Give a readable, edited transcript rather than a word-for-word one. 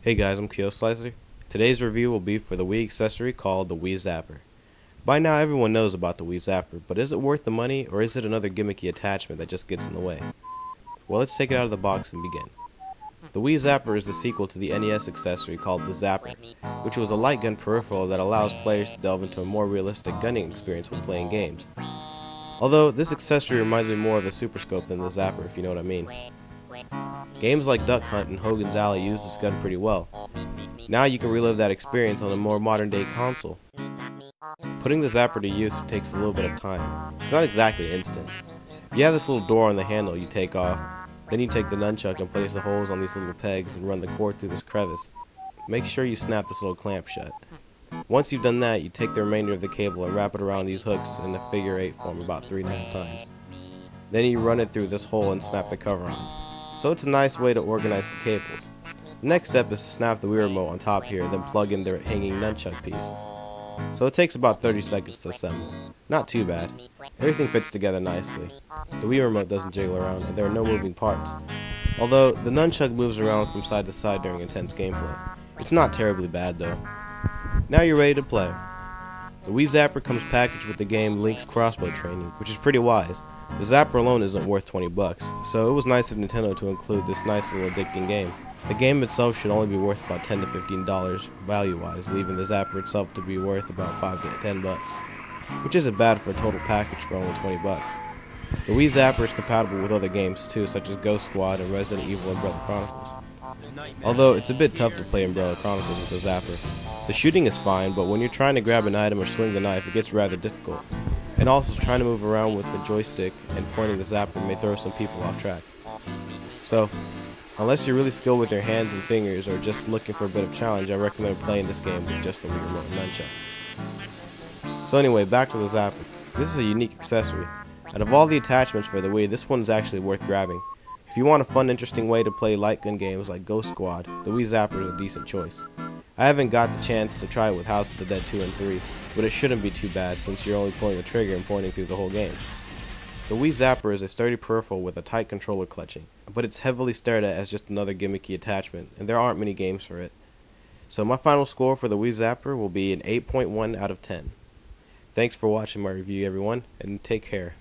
Hey guys, I'm Kyoslicer. Today's review will be for the Wii accessory called the Wii Zapper. By now everyone knows about the Wii Zapper, but is it worth the money or is it another gimmicky attachment that just gets in the way? Well, let's take it out of the box and begin. The Wii Zapper is the sequel to the NES accessory called the Zapper, which was a light gun peripheral that allows players to delve into a more realistic gunning experience when playing games. Although, this accessory reminds me more of the Super Scope than the Zapper, if you know what I mean. Games like Duck Hunt and Hogan's Alley use this gun pretty well. Now you can relive that experience on a more modern day console. Putting the Zapper to use takes a little bit of time. It's not exactly instant. You have this little door on the handle you take off, then you take the nunchuck and place the holes on these little pegs and run the cord through this crevice. Make sure you snap this little clamp shut. Once you've done that, you take the remainder of the cable and wrap it around these hooks in a figure 8 form about 3.5 times. Then you run it through this hole and snap the cover on. So it's a nice way to organize the cables. The next step is to snap the Wii remote on top here, then plug in the hanging nunchuck piece. So it takes about 30 seconds to assemble. Not too bad. Everything fits together nicely. The Wii remote doesn't jiggle around and there are no moving parts. Although the nunchuck moves around from side to side during intense gameplay. It's not terribly bad though. Now you're ready to play. The Wii Zapper comes packaged with the game Link's Crossbow Training, which is pretty wise. The Zapper alone isn't worth 20 bucks, so it was nice of Nintendo to include this nice little addicting game. The game itself should only be worth about $10 to $15 value-wise, leaving the Zapper itself to be worth about 5 to 10 bucks, which isn't bad for a total package for only 20 bucks. The Wii Zapper is compatible with other games too, such as Ghost Squad and Resident Evil Umbrella Chronicles. Although it's a bit tough to play Umbrella Chronicles with the Zapper. The shooting is fine, but when you're trying to grab an item or swing the knife, it gets rather difficult. And also trying to move around with the joystick and pointing the Zapper may throw some people off track. So, unless you're really skilled with your hands and fingers or just looking for a bit of challenge, I recommend playing this game with just the Wii remote and nunchuck. So anyway, back to the Zapper. This is a unique accessory. Out of all the attachments for the Wii, this one is actually worth grabbing. If you want a fun, interesting way to play light gun games like Ghost Squad, the Wii Zapper is a decent choice. I haven't got the chance to try it with House of the Dead 2 and 3, but it shouldn't be too bad since you're only pulling the trigger and pointing through the whole game. The Wii Zapper is a sturdy peripheral with a tight controller clutching, but it's heavily stared at as just another gimmicky attachment, and there aren't many games for it. So my final score for the Wii Zapper will be an 8.1 out of 10. Thanks for watching my review everyone, and take care.